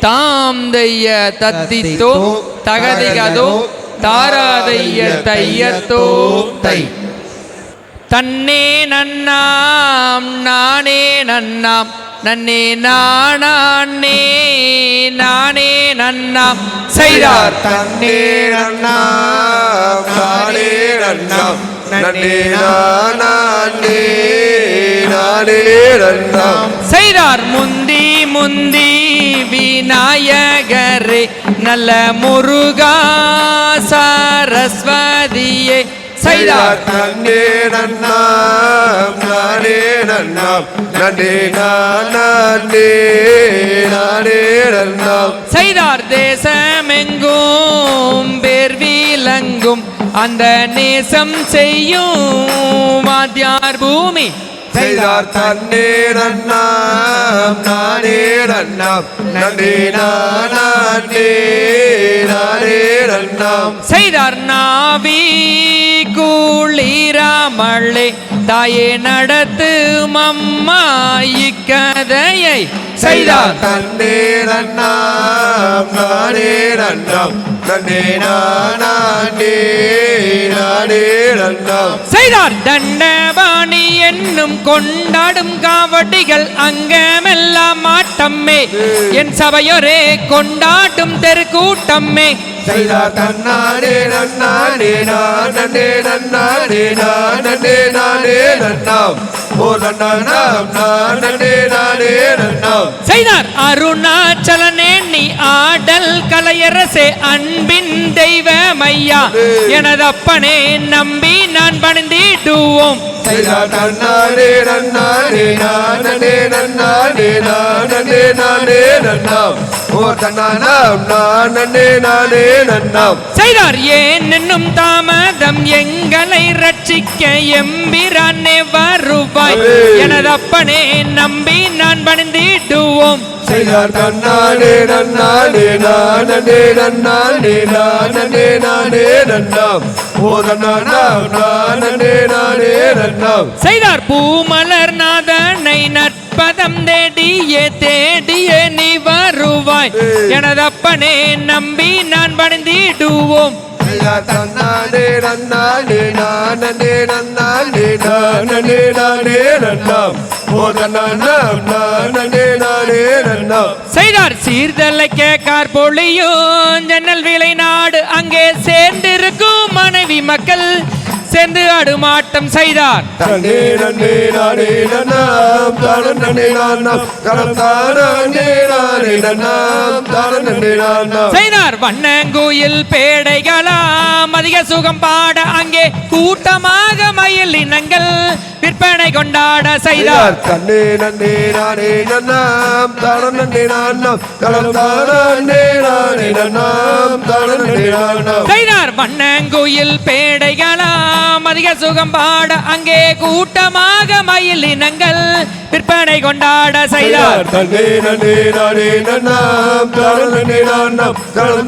தாம் தைய தத்தித்தோ தகதிகதோ தாராதைய தையத்தோ தை. தன்னே நன்னாம் நானே நன்னாம் நன்னே நானே நானே நன்னாம் செய்தார். தன்னே நன்னாம் நானே நன்னாம் நன்னே நானே நானே நன்னாம் செய்தார். முந்தி முந்தி விநாயகரே நல்ல முருகா சரஸ்வதியே செய்தார். தன்னே நன்னாம் நானே நன்னாம் நன்னே நானே நானே நன்னாம் செய்தார். தேசமெங்கும் பேர் விளங்கும் அந்த நேசம் செய்யும் வாத்தியார் பூமி செய்தார். தன்னே நன்னாம் நானே நன்னாம் நன்னே நானே நானே நன்னாம் செய்தார். நாவி குளிராமலே தாயே நடத்து மம்மா இக்கதையை செய்தார். தன்னே நன்னாம் நானே நன்னாம் நன்னே நானே நானே நன்னாம் செய்தார். தண்டபாணி என்னும் கொண்டாடும் காவடிகள் அங்கமெல்லாம் ஆட்டம்மே என் சபையொரே கொண்டாடும் தெருக்கூட்டம்மே செய்தார். தன்னானே நன்னானே நானே நன்னானே நானே நானே நன்னாம் ஓ நன்னாம் நானே நானே நன்னாம் செய்தார். அருணாச்சலனே நீ ஆடல் கலையரசே அன்பின் தெய்வமையா எனதப்பனே நம்பி நான் பணிந்திடுவோம். செய்தார். தன்னானே நன்னானே நானே நன்னானே நானே நானே நன்னாம் ஓ தன்னாம் நானே நானே நன்னாம் செய்தார். ஏன் என்னும் தாமதம் எங்களை ரட்சிக்க எம்பிரானே வருவாய் எனதப்பனே நம்பி நான் பணிந்திடுவோம். செய்தார். தன்னானே நன்னானே நானே நன்னானே நானே நானே நன்னாம் ஓ தன்னாம் நானே நானே நன்னாம் செய்தார். பூமலர் நாதனை நற்பதம் தேடியே தேடியே நீ வருவாய் எனதப்பனே நம்பி நான் பணிந்திடுவோம். தன்னானே நன்னானே நானே நன்னானே நானே நானே நன்னாம் ஓ தன்னாம் நானே நானே நன்னாம் செய்தார். சீர்தலைக்க கார்பொழியும் ஜன்னல் விளை நாடு அங்கே சேர்ந்திருக்கும் மனைவி மக்கள் சேர்ந்து ஆடுமாட்டம் செய்தார். தன்னே நன்னே நானே நன்னாம் தானே நானாம் தானே நானே நன்னாம் தானே நானாம் செய்தார். வண்ணங்குயில் பேடைகளாம் அதிக சுகம் பாட அங்கே கூட்டமாக மயில் இனங்கள் விற்பனை கொண்டாட செய்தார். தன்னே நன்னே நானே நன்னாம் தானே நானாம் தானே நானே நன்னாம் தானே நானாம் செய்தார். வண்ணங்குயில் பேடைகளாம் அதிக சுகம் பாட அங்கே கூட்டமாக மயில் இனங்கள் விற்பனை கொண்டாட செய்தார். தன்னே நன்னே நானே நன்னாம் தானே நானாம்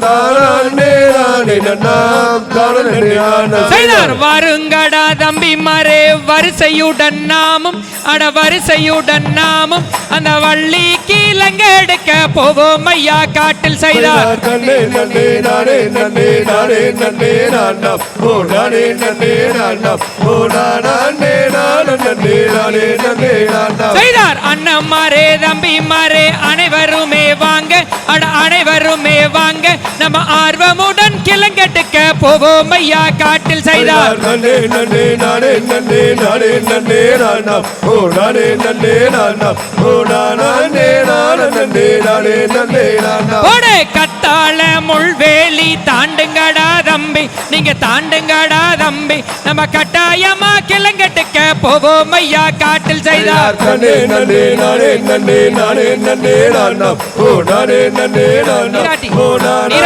தானே நானே நன்னாம் தானே நானாம் செய்தார். வருங்கடா தம்பி மரே வரிசையுடன் நாமும் அட வரிசையுடன் நாமும் அந்த வள்ளி கீழங்கெடுக்க போவோம் ஐயா காட்டில் செய்தார். தன்னே நன்னே நானே நன்னே நானே நன்னே நானாம் ஓ நானே நன்னே நானாம் ஓ நானே நானே நானே நன்னே நானாம் செய்தார். அண்ணன் மாரே தம்பி மாரே அனைவருமே வாங்க அட அனைவருமே வாங்க நம்ம ஆர்வமுடன் கிளங்கெடுக்க போவோம் ஐயா காட்டில் செய்தார். நன்னே நன்னே நானே நன்னே நானே நன்னே நானாம் ஓ நானே நன்னே நானாம் ஓ நானே நானே நானே நன்னே நானாம் போடே கத்தாழ முள்வேலி தாண்டுங்கடா தம்பி நீங்க தாண்டுங்கடா தம்பி நம்ம கட்டாயமா கிளங்கெடுக்க போவோம் ஐயா காட்டில் செய்தார். நன்னே நன்னே நானே நன்னே நானே நன்னே நானாம் ஓ நானே நன்னே நானாம் ஓ நானே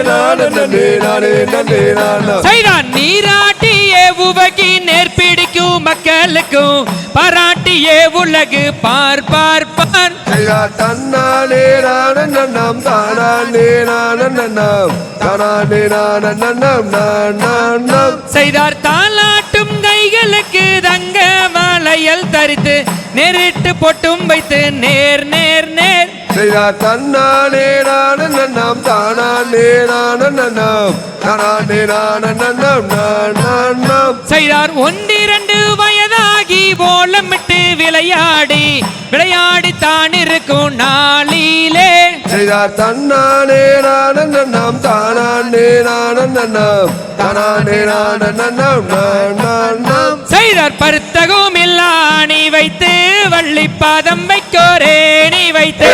நானே நன்னே நானாம் செய்தார். நீராட்டியே உவகி நேர்பிடிக்கும் மக்களுக்கும் பாராட்டியே உலகு பார் பார் பார் தன்னானே நானம் தானே நானம் தானே நானம் நானம் செய்தார். தாலாட்டும் கைகளுக்கு தங்க வளையல் தரித்து நேரிட்டு பொட்டும் வைத்து நேர் நேர் நேர் செய்தார் தன்னானே நானே நன்னாம் தானானே நானே நன்னாம் தானானே நானே நன்னாம் நானாம் செய்தார் ஒன்றிரண்டு வயதாகி ஓலமிட்டு விளையாடி தான் இருக்கும் நாளிலே செய்தார் தன்னானே நானே நன்னாம் தானானே நானே நன்னாம் தானானே நானே நன்னாம் நானாம் செய்தார் பருத்தகும் இல்லா நீ வைத்து வள்ளி பாதம் வைக்கோரே நீ வைத்து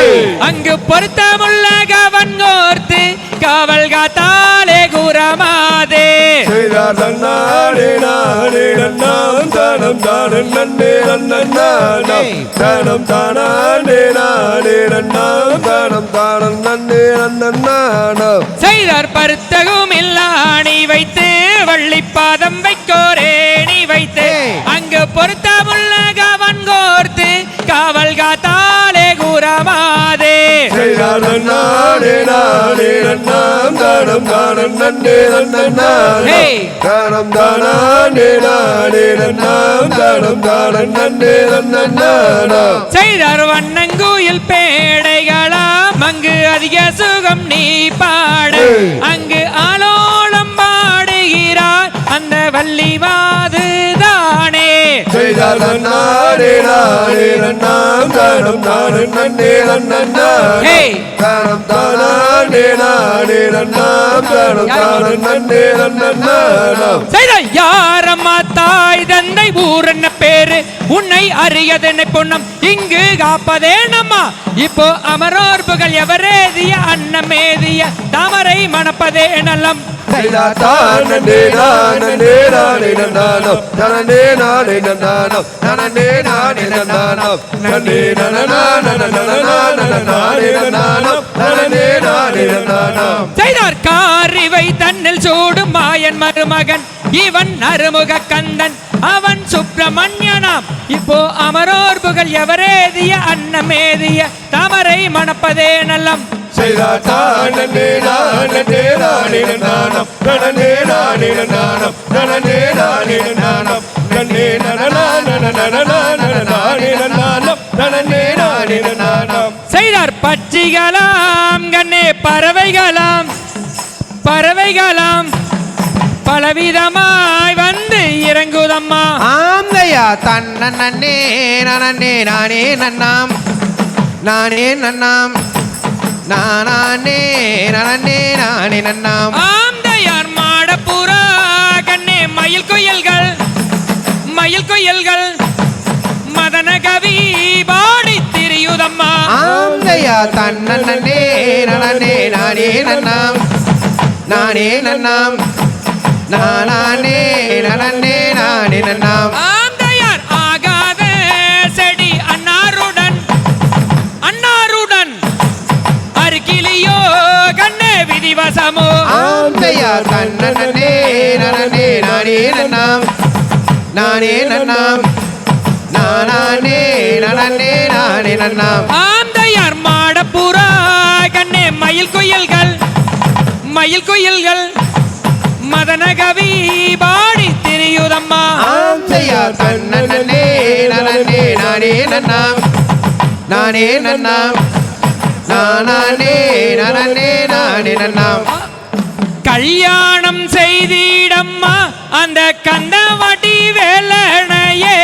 அங்கு பொருத்தமுள்ள கவன் கோர்த்து காவல் காத்தாலே கூறமாதே செய்தார் தன்னானே நானே நன்னாம் தானம் தானம் நன்னே நன்னாம் தானம் தானானே நானே நன்னாம் தானம் தானம் நன்னே நன்னாம் செய்தார் பருத்தகும் இல்லா நீ வைத்து வள்ளி பாதம் வைக்கோரே நீ வைத்து அங்கு பொருத்தமுள்ள கவன் கோர்த்து காவல் காத்தாலே கூறமாதே செய்தார் தன்னானே நானே நன்னாம் தானம் தானம் நன்னே நன்னாம் தானம் தானானே நானே நன்னாம் தானம் தானம் நன்னே நன்னாம் செய்தார் வண்ணங்குயில் பேடைகளாம் அங்கு அதிக சுகம் நீ பாட அங்கு ஆலோலம் பாடுகிறார் அந்த வள்ளிவாது தானே செய்தார் தன்னானே நானே நன்னாம் தானம் தானம் நன்னே நன்னாம் தானம் தானானே நானே நன்னாம் தானம் தானம் நன்னே நன்னாம் செய்த யாரம்மா தாய் தந்தை ஊரன்ன பேரு உன்னை அறியதென்னை பொன்னம் இங்கு காப்பதே நம்மா இப்போ அமரோர்புகள் எவரேதிய அன்னமேதிய தாமரை மணப்பதே நலம் செய்தார் தானே நானே நானே நன்னாம் தானே நானே நன்னாம் தானே நானே நன்னாம் நன்னே நன்னாம் நானே நன்னாம் தானே நானே நன்னாம் செய்தார் காரிவை தன்னில் சூடும் மாயன் மருமகன் இவன் அருமுக கந்தன் அவன் சுப்பிரமணியனாம் இப்போ அமரோர்புகள் எவரேதிய அன்னமேதிய தாமரை மணப்பதே நலம் செய்தார் தானே நானே நானே நன்னாம் தானே நானே நன்னாம் தானே நானே நன்னாம் நன்னே நானே நன்னாம் தானே நானே நன்னாம் செய்தார் பட்சிகளாம் கண்ணே பறவைகளாம் பலவிதமாய் வந்து இறங்குதம்மா ஆந்தையா தன்னே நானே நானே நன்னாம் நானே நன்னாம் நானே நானே நானே நன்னாம் ஆந்தையார் மாடப்புறா கண்ணே மயில் குயில்கள் மதன கவி பாடி திரியுதம்மா ஆந்தையா தன்னே நானே நானே நன்னாம் நானே நன்னாம் நானே நானே நானே நன்னாம் ஆந்தையார் ஆகாத செடி அன்னாருடன் அருகிலியோ கண்ணே விதிவசமோ ஆந்தையா தன்னே நானே நானே நன்னாம் நானே நன்னாம் நானே நானே நானே நன்னாம் ஆந்தையார் மாடப்புறா கண்ணே மயில் குயில்கள் மதன கவி பாடி திரியுதம்மா ஆந்தையா தன்னே நானே நானே நன்னாம் நானே நன்னாம் நானே நானே நானே நன்னாம் கல்யாணம் செய்திடம்மா அந்த கந்தவடி வேலனையே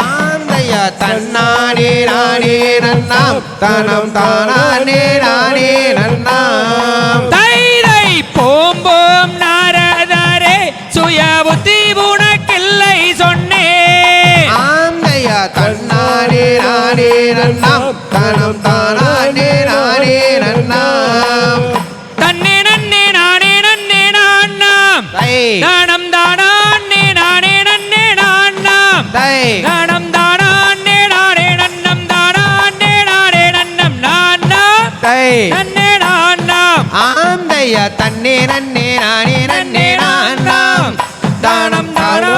ஆந்தையா தன்னானே நானே நன்னாம் தானம் தானானே நானே நன்னாம் தைரை போம்போம் நாரதரே சுய புத்தி உனக்கில்லை சொன்னே ஆந்தையா தன்னானே நானே நன்னாம் தானம் தானானே நானே நன்னாம் தன்னே நன்னே நானே நன்னே நான்னாம் தை தானம் தானே நானே நன்னே நான்னாம் தை தானம் தானே நானே நன்னம் தானே நானே நன்னம் நான்னாம் தை நன்னே நான்னாம் ஆந்தையா தன்னே நன்னே நானே நன்னே நான்னாம் தானம் தானே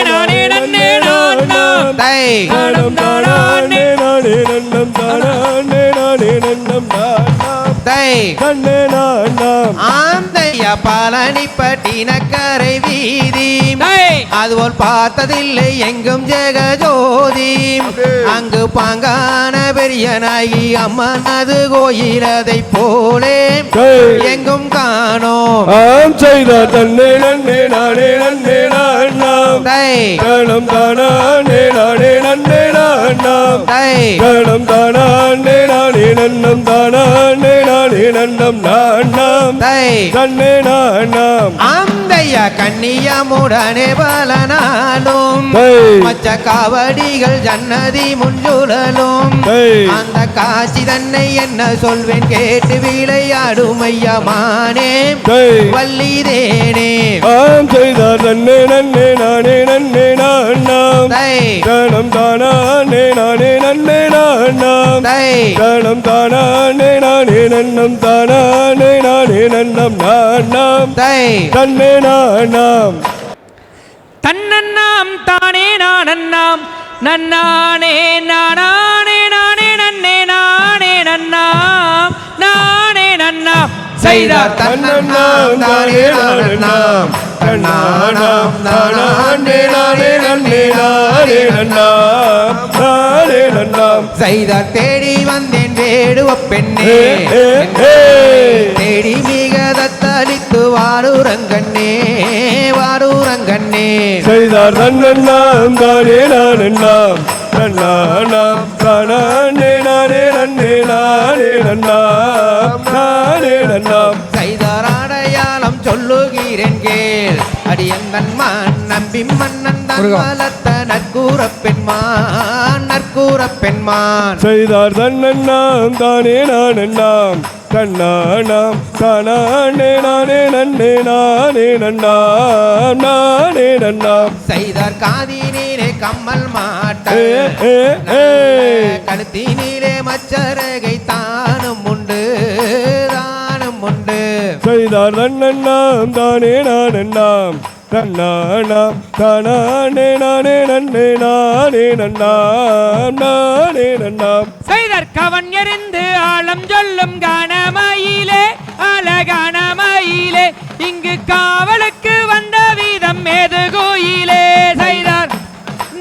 நானே நன்னே நான்னாம் தை தானம் தானானே நானே நன்னம் தானானே நானே நன்னம் தானாம் தை நன்னே நானாம் ஆந்தையா பழனிப்பட்டினக்கரை வீதி தை அதுபோல் பார்த்ததில்லை எங்கும் ஜெகஜோதி அங்கு பாங்கான பெரிய நாயகி அம்மனது கோயில் அதை போலே எங்கும் காணோம் ஆம் செய்தார் தன்னே நன்னே நானே நன்னே நானாம் தை கணம் தானே நானே நன்னே நானாம் தை கணம் தானே நானே நன்னம் தானே நானே நன்னம் நானாம் தை தன்னே நானாம் ஆந்தையா கண்ணியமுடனே பல நாளும் தை மச்ச காவடிகள் ஜன்னதி முன்சுழலும் தை அந்த காட்சி தன்னை என்ன சொல்வேன் கேட்டு விளையாடும் ஐயமானே தை வள்ளிதேனே ஆம் செய்தார் தன்னே நன்னே நானே நன்னே நானாம் தை கணம் தானே நானே நன்னே நானாம் தை கணம் தானே நானே நன்னம் தானே நானே நன்னம் நானாம் தை தன்னே நானாம் தன்னன்னாம் தானே நானன்னாம் நன்னானே நானே நானே நன்னே நானே நன்னாம் நானே நன்னாம் செய்தார் தன்னன்னாம் தானே நானன்னாம் தன்னானாம் தானே நானே நன்னே நானே நன்னாம் நானே நன்னாம் செய்தார் தேடி வந்தேன் வேடுவ பெண்ணே தேடி மிக தத்தளித்து வாரூரங்கண்ணே வாரூரங்கண்ணே செய்தார் தன்னன்னாம் தானே நானன்னாம் தன்னானாம் தானே நானே நன்னே நானே நன்னாம் நானே நன்னாம் செய்தார் அடையாளம் சொல்லுகிறேன் கேள் அடியங்கன் மான் நம்பி மன்னன் தான் வளர்த்த நற்கூற பெண்மான் நற்கூற பெண்மான் செய்தார் தன்னன்னாம் தானே நானன்னாம் தன்னானாம் தானே நானே நன்னே நானே நன்னாம் நானே நன்னாம் செய்தார் காதினிலே கம்மல் மாட்ட கழுத்தினிலே மச்சரகை தானும் உண்டு தானும் உண்டு செய்தார் தன்னன்னாம் தானே நானன்னாம் தன்னானாம் தானே நானே நன்னே நானே நன்னாம் நானே நன்னாம் செய்தார் கவன் எறிந்து ஆழம் சொல்லும் கனமயிலே அழகனமயிலே இங்கு காவலுக்கு வந்த வீதம் ஏது கோயிலே செய்தார்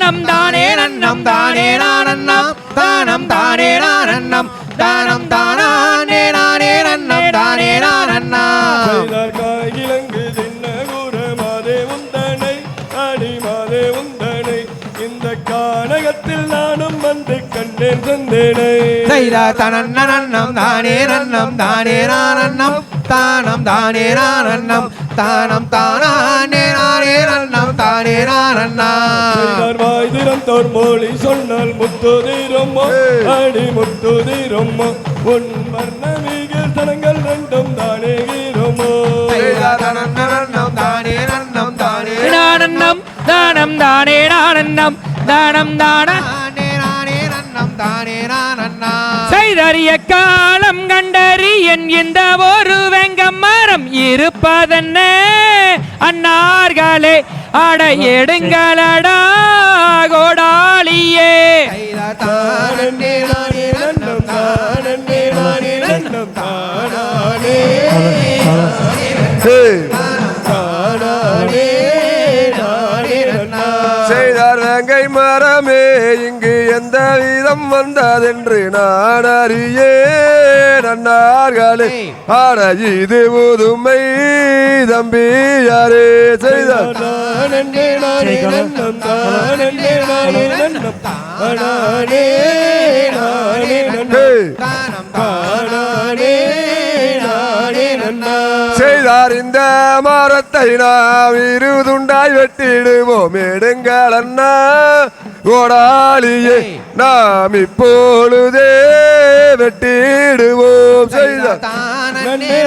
நம் தானே நன்னம் தானே நானன்னம் தானம் தானே நானன்னம் தானம் தானே நானே நன்னம் தானே நானன்னா செய்தார் காயிலங்கு தின்ன கூற மாதே உந்தனை அடி மாதே உந்தனை இந்த கானகத்தில் நானும் வந்து கண்டேன் சந்தேனை செய்தார் தனன்னம் தானே நன்னம் தானே நானன்னம் தானம் தானே நானன்னம் தானம் தானே நானே நன்னம் தானே நானன்னா செய்தார் வாய் திறந்தோர் மொழி சொன்னால் முத்துதீரம்மோ அடி முத்துதீரம்மோ உன் வர்ணமிகள் தனங்கள் ரெண்டும் தானே கீரமோ செய்தார் தனன்னம் தானே நன்னம் தானே நானன்னம் தானம் தானே நானன்னம் தானம் தான தானே நானே நன்னம் தானே நானன்னா செய்தறிய காலம் கண்டறியன் இந்த ஒரு வெங்கம் மரம் இருப்பதென்ன அன்னார்களே அட எடுங்களடா கோடாளியே செய்தார் தானே நானே நன்னம் தானே நானே நன்னம் தானே செய்தார் வேங்கை மரமே இங்கு எந்த விதம் வந்ததென்று நான் அறியே நன்னார்களே ஆட இது புதுமை தம்பியாரே செய்தார் தானே நானே நன்னம் தானே நானே நன்னம் தானே நானே நன்னம் தானே நானே நன்னம் செய்தார் இந்த மரத்தை நாம் இருதுண்டாய் வெட்டிடுவோம் எடுங்கள் அண்ணா கோடாளியே நாம் இப்பொழுதே வெட்டிடுவோம் செய்தார் தானே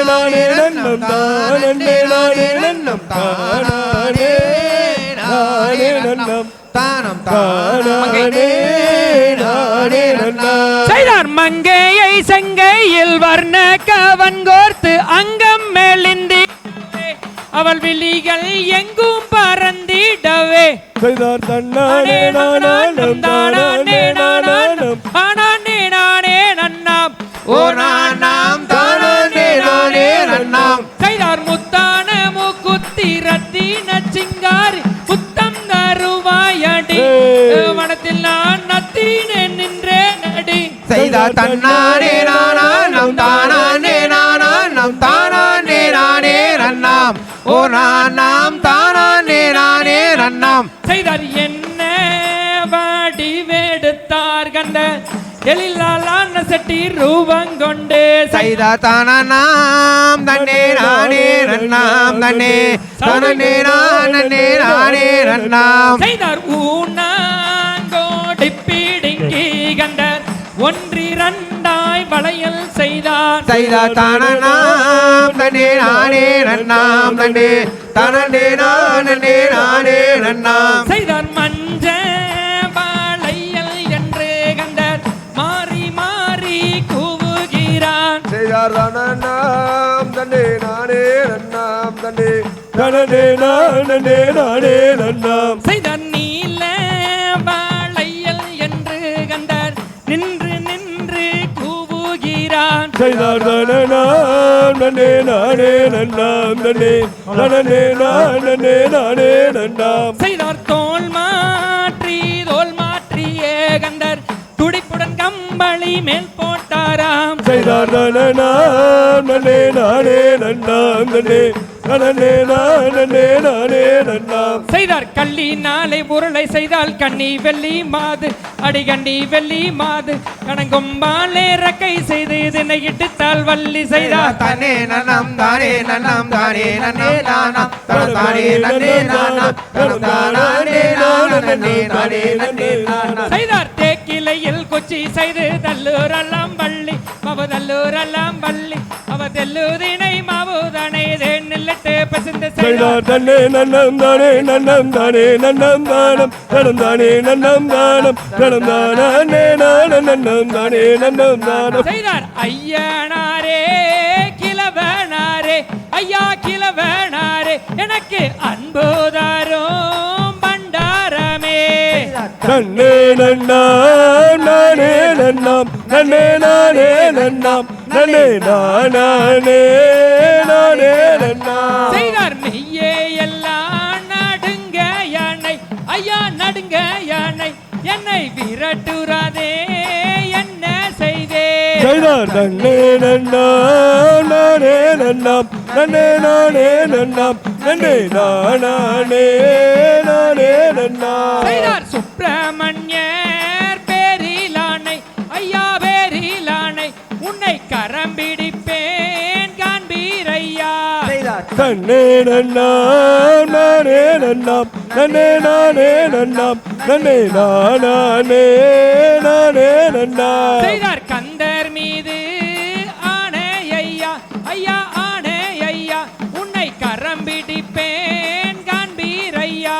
நானே நன்னம் தானே நானே நன்னம் தானே நானே நன்னம் தானம் தானே நானே நன்னம் செய்தார் மங்கையை செங்கையில் வர்ண கவன் கோர்த்து அங்கம் மெலிந்தி அவள் விழிகள் எங்கும் பறந்திடவே செய்தார் தன்னானே நானானம் தானே நானானம் ஆனானே நானே நன்னாம் ஓ நானாம் தானா செய்தார் தன்னானே நானாம் தானானே நானாம் தானானே நானே நன்னாம் ஓ நானாம் தானானே நானே நன்னாம் செய்தார் என்ன வடிவெடுத்தார் கண்ட எழிலான செட்டி ரூபங்கொண்டு செய்தார் தானாம் தன்னே நானே நன்னாம் தன்னே தானே நானே நானே நன்னாம் செய்தார் ஊனாங்கோடி பீடிங்கி கண்டர் ஒன்றிரண்டாய் வளையல் செய்தார் செய்தார் தானாம் தன்னே நானே நன்னாம் தன்னே தானே நானே நானே நன்னாம் செய்தார் மஞ்ச வளையல் என்று கண்டர் மாறி மாறி கூவுகிறான் செய்தார் தானம் தன்னே நானே நன்னாம் தன்னே தனனே நானே நானே நன்னாம் செய்தார் நீல வளையல் என்று கண்டர் நின்று நின்று கூவுகிறான் செய்தார் தானம் தன்னே நானே நன்னாம் தன்னே தனனே நானே நானே நன்னாம் செய்தார் தோல் மாற்றியே கண்டர் துடிப்புடன் கம்பளி மேல் போட்டாராம் செய்தார் தானம் தன்னே நானே நன்னாம் தன்னே தனனே நானே நானே நன்னாம் செய்தார் கள்ளி நாளை உருளை செய்தால் கண்ணி வெள்ளி மாது அடிகண்ணி வெள்ளி மாது கணங்கொம்பாலே ரக்கை செய்து இதனை இட்டுத்தால் வள்ளி செய்தார் தானே நன்னாம் தானே நன்னாம் தானே நன்னே நானாம் தானே நன்னே நானாம் தானே நானே நானே நன்னே நானாம் செய்தார் தேக்கிலையில் கொச்சி செய்து தல்லூரெல்லாம் வள்ளி மவதல்லூரெல்லாம் வள்ளி அவ தெல்லுதினை மாவுதனை நில்லட்டு பசிந்து செய்தார் தன்னே நன்னம் தானே நன்னம் தானே நன்னம் தானம் தனம் தானே நன்னம் தானம் தனம் தானே நானம் நன்னம் தானே நன்னம் தானம் செய்தார் ஐயனாரே கிழவனாரே ஐயா கிழவனாரே எனக்கு அன்புதாரும் பண்டாரமே நன்னே நன்னாம் நானே நன்னாம் நன்னே நானே நன்னாம் நன்னே நானே நானே நன்னாம் செய்தார் நெய்யே எல்லாம் நடுங்க யானை ஐயா நடுங்க யானை என்னை விரட்டுறாதே என்ன செய்தே செய்தார் நன்னே நன்னாம் நானே நன்னாம் நன்னே நானே நன்னாம் நன்னே நானே நானே நன்னாம் செய்தார் சுப்பிரமணியர் பேரிலானை ஐயா பேரிலானை உன்னை கரம் பிடிப்பேன் காண்பீரையா தன்னே நன்னாம் நானே நன்னாம் நன்னே நானே நன்னாம் நன்னே நானே நானே நன்னாம் செய்தார் கந்தர் மீது ஆணை ஐயா ஐயா ஆணை ஐயா உன்னை கரம் பிடிப்பேன் காண்பீரையா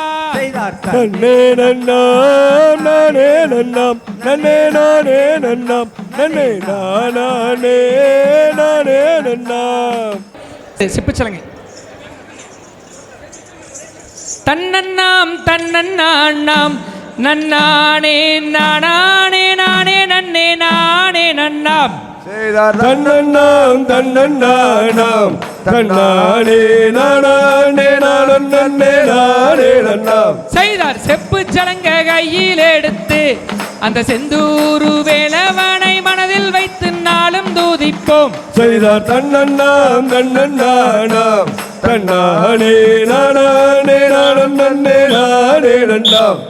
நன்னே நன்னாம் நானே நன்னாம் நன்னே நானே நன்னாம் நன்னே நானே நானே நன்னாம் சிப்பிச்சலங்க தன்னன்னாம் தன்னன்னாம் நன்னானே நானே நானே நன்னே நானே நன்னாம் செய்தார் தன்னன்னாம் தன்னன்னாம் தன்னானே நானே நானும் நன்னே நானே நன்னாம் செய்தார் செப்பு சலங்க கையில் எடுத்து அந்த செந்தூரு வேலவனை மனதில் வைத்து நாளும் தூதிப்போம் செய்தார் தன்னன்னாம் தன்னன்னாம் தன்னானே நானே நானும் நன்னே நானே நன்னாம்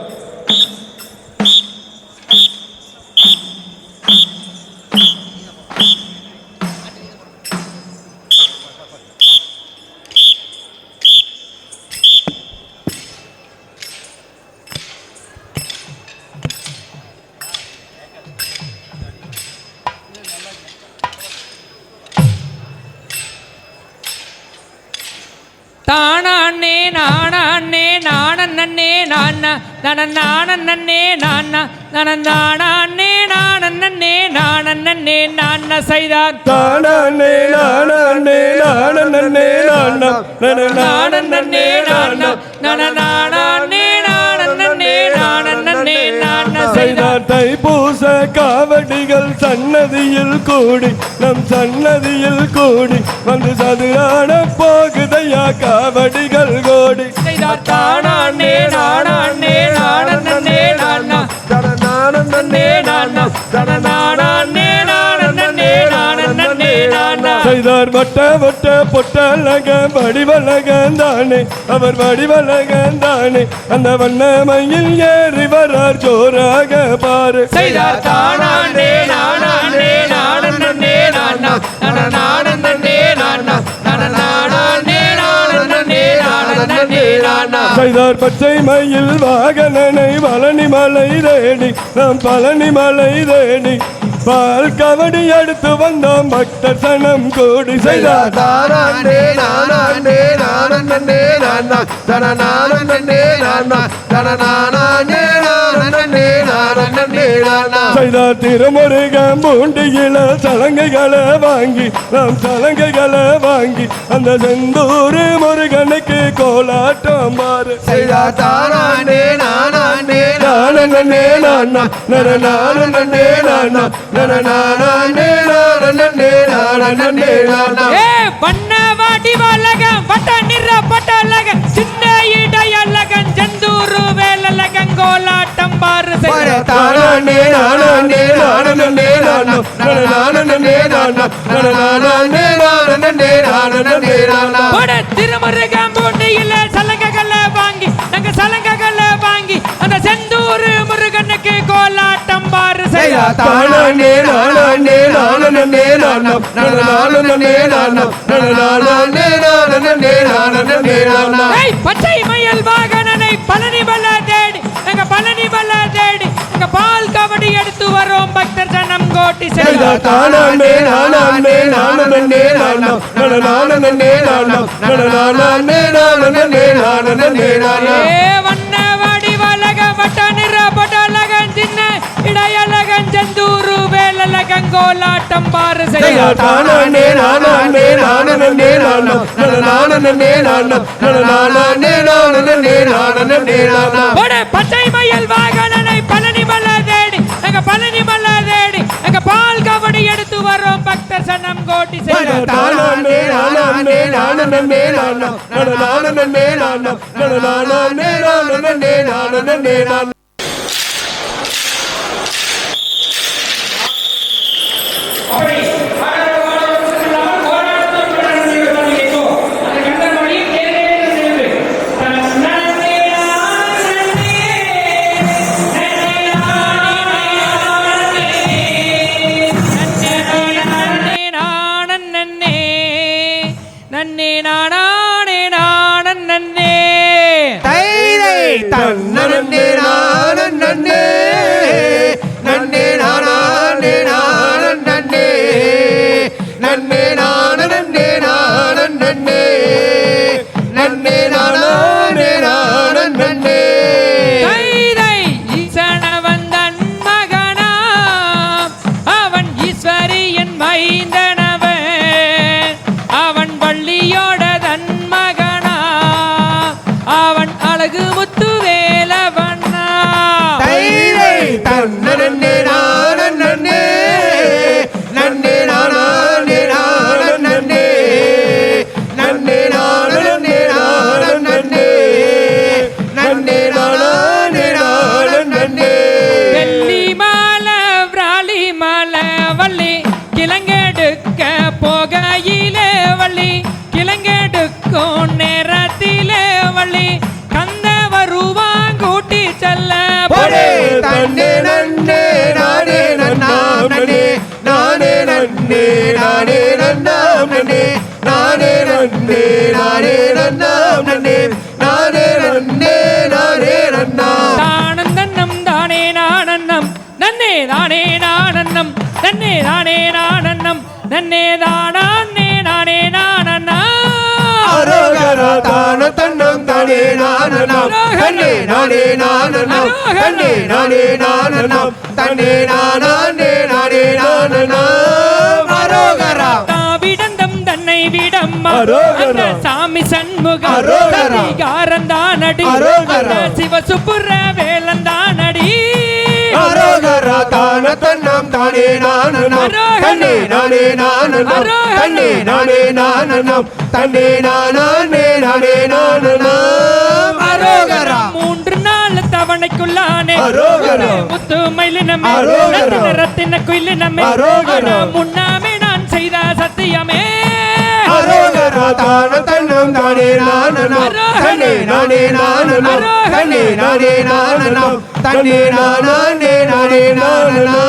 தானே நானே நானே நானா நானே நானா நானே நானே நானே நானா செய்தார் தானே நானே நானே நானா நானே நானா நானே நானே நானா செய்தார் தைப்பூச காவடிகள் சன்னதியில் கூடி நம் சன்னதியில் கூடி வந்து சதுரான போகுதையா காவடிகள் கோடி செய்தார் தானே நானே நானா நானே நானா நானே நானா அவர் வட்ட வட்ட பொட்டழக வடிவழகன் தானே அவர் வடிவழகன் தானே அந்த வண்ணமையில் ஏறி வரார் ஜோராக பாரு செய்தார் தானாண்டே நானாண்டே நானே நானா நானே நானா நானே நானா செய்தார் பச்சை மயில் வாகனனை பழனி மலை தேடி நாம் பழனி மலை தேடி பால் கவடி எடுத்து வந்தோம் பக்தர் சனம் கூடி செய்தார் தானாண்டே நானாண்டே நானே நானா தனநானே நானா தனநானே நானே நானா செய்தார் திருமுருகன் பூண்டியில சலங்கைகளை வாங்கி நாம் சலங்கைகளை வாங்கி அந்த செந்தூர் முருகனுக்கு கோலாட்டம் மாறு செய்தார் தானாண்டே நானாண்டே நானே நானா நானே நானா வண்ண வாடி வலகம் வட்ட நிற பட்டலகம் சின்ன இடையலகம் செந்தூரு வேலலகம் கோலாட்டம் பாரு தானாண்டே நானாண்டே நானே நானா திருமுருகன் பூண்டியில சலங்கைகளை வாங்கி நாங்க சலங்கைகளை வாங்கி அந்த செந்தூரு முருகனுக்கு கோலாட்டம் பாரு தானாண்டே நானாண்டே நானே நானா பச்சை மயில் வாகனனை பழனி பல தேடி எங்க பழனி பல தேடி எங்க பால் கபடி எடுத்து வரோம் பக்தர் ஜனம் கோட்டி தானே நானே வண்ண வாடி வலக வட்ட நிற பட்டலகன் சின்ன இடையலகன் செந்தூரு வேலலகன் கோலாட்டம் பாரு தானே பச்சை மயில் வாகனனை பழனி மல தேடி எங்க பழனி மல தேடி எங்க பால் கபடி எடுத்து வரோம் பக்தர் சனம் கோட்டி நன்னே நானே நானே தைரை தன்னே நானே நன்னே நானே நானே நன்னே நானே நானே நன்னே நானே நானே தைரை ஈசனவந்தன் மகனாம் அவன் ஈஸ்வரியன் மைந்தனவன் அவன் வள்ளியோட தன் மகனா அவன் அழகு முத்து வேலவண்ணா தைரை தன்னே நானே நன்னே நானே நானே நன்னே நானே நானே நன்னே நானே நானே வெள்ளி மாலை விராலி மாலை வள்ளி கிழங்கெடுக்க போகையிலே வள்ளி கிழங்கெடுக்கும் நேரத்திலே வள்ளி கந்த வருவான் கூட்டி செல்ல போடே தன்னே நன்னே நானே நன்னாம் நன்னே நானே நன்னே நானே நன்னாம் நன்னே நானே நன்னே நானே நன்னாம் நன்னே நானே நன்னே நானே நன்னாம் தானந்தன்னம் தானே நானன்னம் நன்னே தானே நானன்னம் நன்னே தானே நானன்னம் நன்னே தானே நானே நானன்னா அரோகரா தான தன்னம் தானே நானனம் தன்னே நானே நானனம் தன்னே நானே நானனம் தன்னே நானே நானே நானனம் அரோகரா தாவிடந்தம் தன்னை விடம்மா அரோகரா. அந்த சாமி சண்முகம் அரோகரா. அதிகாரந்தானடி அரோகரா. அந்த சிவசுப்புர வேலந்தானடி அரோகரா தான தன்னம் தானே நானனம் தன்னே நானே நானனம் தன்னே நானே நானனம் தன்னே நானே நானே நானனம் அரோகரா மூன்று நாள் தவணைக்குள்ளானே அரோகரா. முத்து மயிலினமே அரோகரா. ரத்தின குயிலினமே அரோகரா. முன்னாமே நான் செய்த சத்தியமே அரோகரா தான தன்னம் தானே நானனம் தன்னே நானே நானனம் தன்னே நானே நானனம் தன்னே நானே நானே நானனம்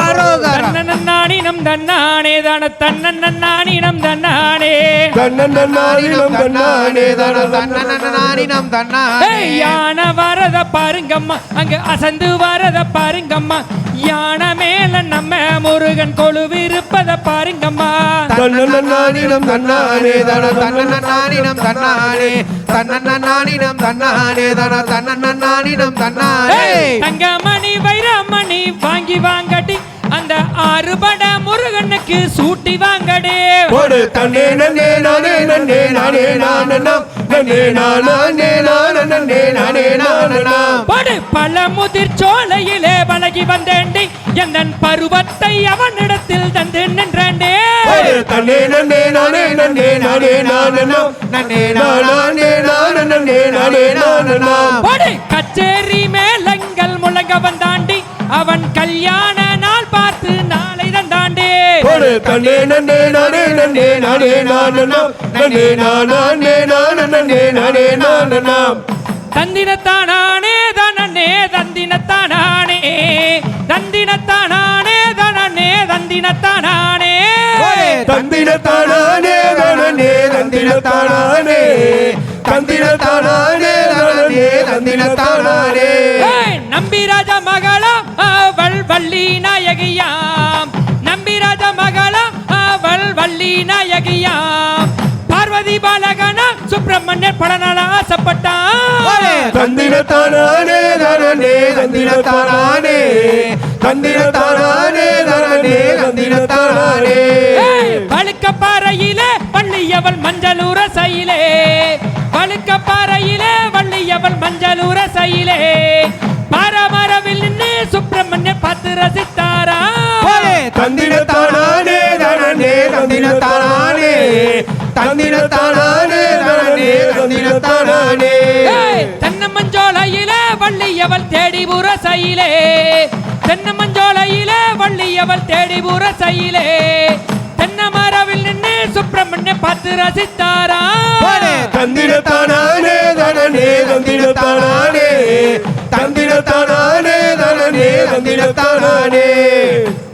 அரோகரா தன்னன்னானினம் தன்னானே தான தன்னன்னானினம் தன்னானே தன்னன்னானினம் தன்னானே தான தன்னன்னானினம் தன்னானே யான வரத பாருங்கம்மா அங்க அசந்து வரத பாருங்கம்மா யானை மேல நம்ம முருகன் கொலுவிருப்பத பாருங்கம்மா தன்னன்னானினம் தன்னானே தான தன்னன்னானினம் தன்னானே தன்னன்னானினம் தன்னானே தான தன்னன்னானினம் தன்னானே தங்கமணி வைரமணி வாங்கி வாங்கடி அந்த ஆறுபட முருகனுக்கு சூட்டி வாங்கடே போடு தன்னே நன்னே நானே நன்னே நானே நானனம் நன்னே நானே நானனே நானே நானனம் படு பல முதிர் சோலையிலே பழகி வந்தேண்டி எந்தன் பருவத்தை அவனிடத்தில் தந்து நின்றேண்டே போடு தன்னே நன்னே நானே நன்னே நானே நானனம் நன்னே நானே நானனே நானே நானனம் படு கச்சேரி மேளங்கள் முழங்க வந்தாண்டி அவன் கல்யாண நாள் பார்த்து நாளை தந்தாண்டே போடு தன்னே நன்னே நானே நன்னே நானே நானனம் நன்னே நானே நானனே நானே நானனம் தந்தினத்தானே தனனே தந்தினத்தானே தந்தினத்தானே தனனே தந்தினத்தானே தந்தினத்தானே தனனே தந்தினத்தானே தந்தினத்தானே தனனே தந்தினத்தானே நம்பி ராஜ மகளா அவள் வள்ளி நாயகியாம் நம்பி ராஜ மகளா அவள் வள்ளி நாயகியாம் பார்வதி பாலகனா சுப்பிரமணியர் படனால ஆசைப்பட்டான் தந்தினத்தானே தனனே தந்தினத்தானே தந்தினத்தானே தனனே தந்தினத்தானே பழுக்க பாறையிலே வள்ளியவள் மஞ்சளூர சையிலே பழுக்க பாறையிலே வள்ளியவள் மஞ்சளூர சையிலே பாரமரவில் நின்று சுப்பிரமணியர் பார்த்து ரசித்தாரா தந்தினத்தானே தனனே தந்தினத்தானே தந்தினத்தானே தனனே தந்தினத்தானே தென்ன மஞ்சோலையிலே வள்ளியவள் தேடி புற சையிலே தென்ன மஞ்சோலையிலே வள்ளியவள் தேடி புற சையிலே தென்ன மரவில் நின்று சுப்பிரமணியர் பார்த்து ரசித்தாரா தந்தினத்தானே தனனே தந்தினத்தானே தந்தினத்தானே தனனே தந்தினத்தானே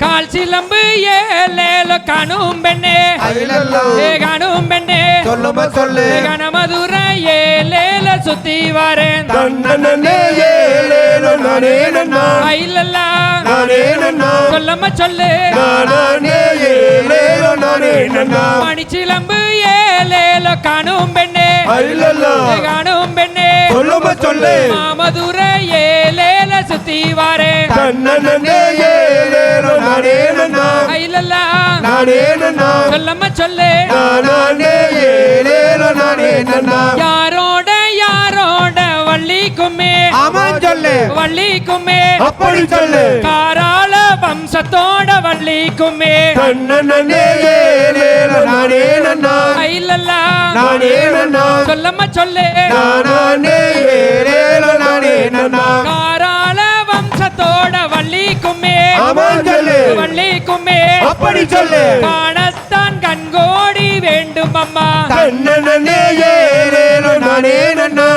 கால் சிலம்பு ஏலேலோ காணும் பெண்ணே அயிலல்லோ காணும் பெண்ணே சொல்லுமா சொல்லு கனமதுர ஏலேல சுத்தி வரேன் தன்னனே ஏலேலோ நானே நன்னா இல்லல்லா நானே நன்னா சொல்லம்மா சொல்லு நானே ஏலேலோ நானே நன்னா மணிச்சிலம்பு ஏலேலோ காணும் பெண்ணே அயிலல்லோ காணும் பெண்ணே சொல்லுமா சொல்லு மாமதுர ஏலேல சுத்தி வரேன் தன்னனே ஏலேலோ நானே நன்னா இல்லல்லா நானே நன்னா சொல்லம்மா சொல்லு நானே ஏலேலோ நானே நன்னா யாரோட யாரோட வள்ளிக்குமே ஆமாம் சொல்லு வள்ளிக்குமே அப்படி சொல்லு காராள வம்சத்தோட வள்ளிக்குமே தன்னனே ஏலேலோ நானே நன்னா இல்லல்லா நானே நன்னா சொல்லம்மா சொல்லு நானே ஏலேலோ நானே நன்னா காராள வம்சத்தோட வள்ளிக்குமே ஆமாம் சொல்லு வள்ளிக்குமே அப்படி சொல்லு காணத்தான் கண்கோடி வேண்டும் அம்மா தன்னனே ஏலேலோ நானே நன்னா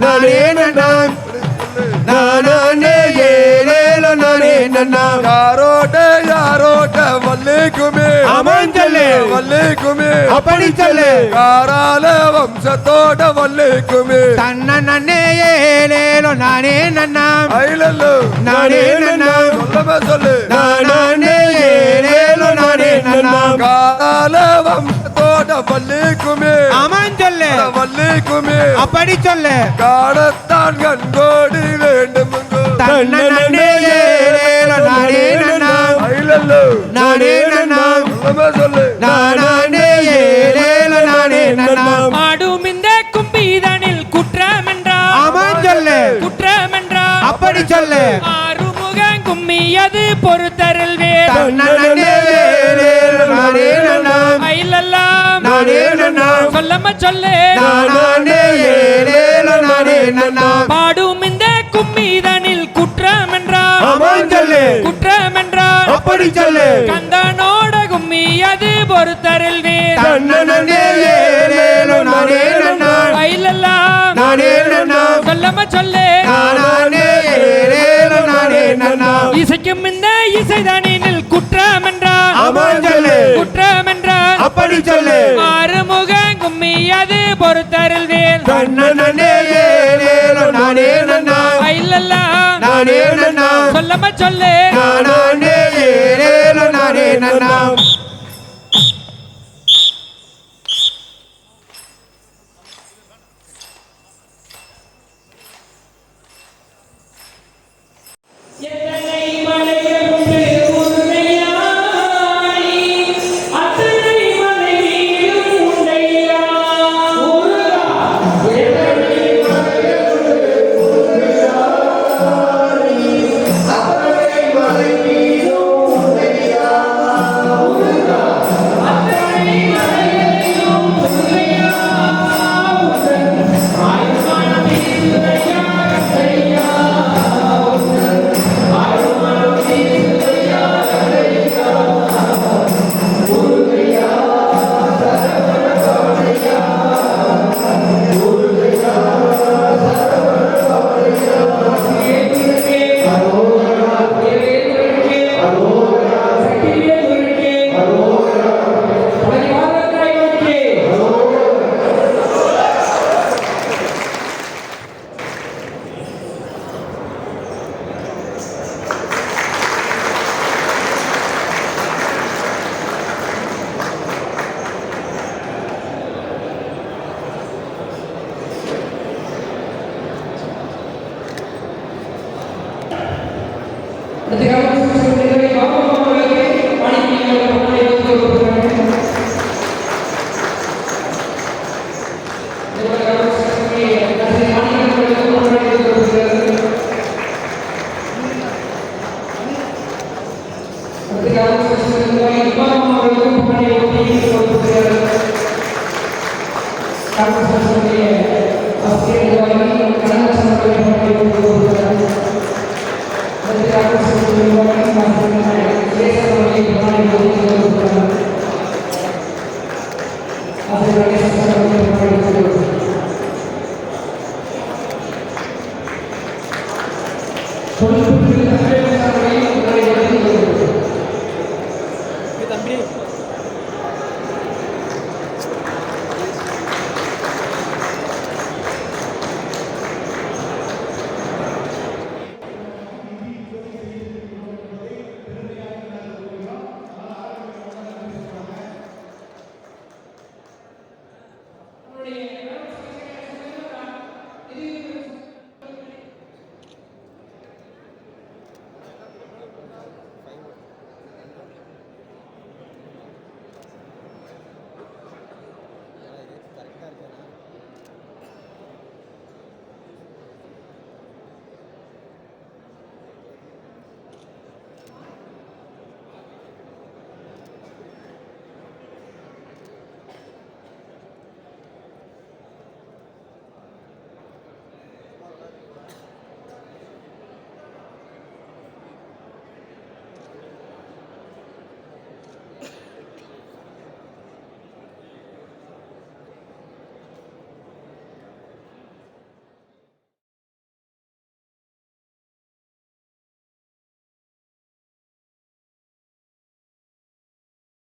நானே நன்னா நானே ஏலேலோ நானே நன்னா யாரோட யாரோட வல்லிக்குமே ஆமாம் சொல்லு வல்லிக்குமே அப்படி சொல்லு காரால வம்சத்தோட வல்லிக்குமே தன்னே ஏலேலோ நானே நன்னா ஐலல்லு நானே நன்னா சொல்லவே சொல்லு நானே ஏலேலோ நானே நன்னா காரால வம்சத்தோட வல்லிக்குமே ஆமாம் சொல்லு வல்லிக்குமே அப்படி சொல்லு காணத்தான் கண்கோடி வேண்டும் தன்னே ஏலேலோ நானே நன்னா ஐலல்லு நானே நன்னா சொல்லவே சொல்லு நானே ஏலேலோ நானே நன்னா ஆடும் இந்த கும்பீதனில் குற்றம் என்றா ஆமாம் சொல்லு குற்றம் என்றா அப்படி சொல்லு ஆறுமுகம் கும்மியது பொறுத்தருள் வேறு தன்னே ஏலேலோ நானே நன்னா இல்லல்லா நானே நன்னா சொல்லம்மா சொல்லு நானே ஏலேலோ நானே நன்னா பாடும் இந்த கும்மிதனில் குற்றம் என்றா ஆமாம் சொல்லு குற்றம் என்றா அப்படி சொல்லு கந்தனோட பொறுத்தருள்வீர் தன்னே ஏலேலோ நானே நன்னா கையிலெல்லாம் நானே நன்னா சொல்லம சொல்லு நானே ஏலேலோ நானே நன்னா இசைக்கும் இந்த இசைதானில் குற்றம் என்றால் ஆமாம் சொல்லு குற்றம் என்றால் அப்படி சொல்லு ஆறுமுக கும்மி அது பொறுத்தருள்வீர் தன்னே ஏலேலோ நானே நன்னா கையிலெல்லாம் நானே நன்னா சொல்லம சொல்லு நானே ஏலேலோ நானே நன்னா Gracias.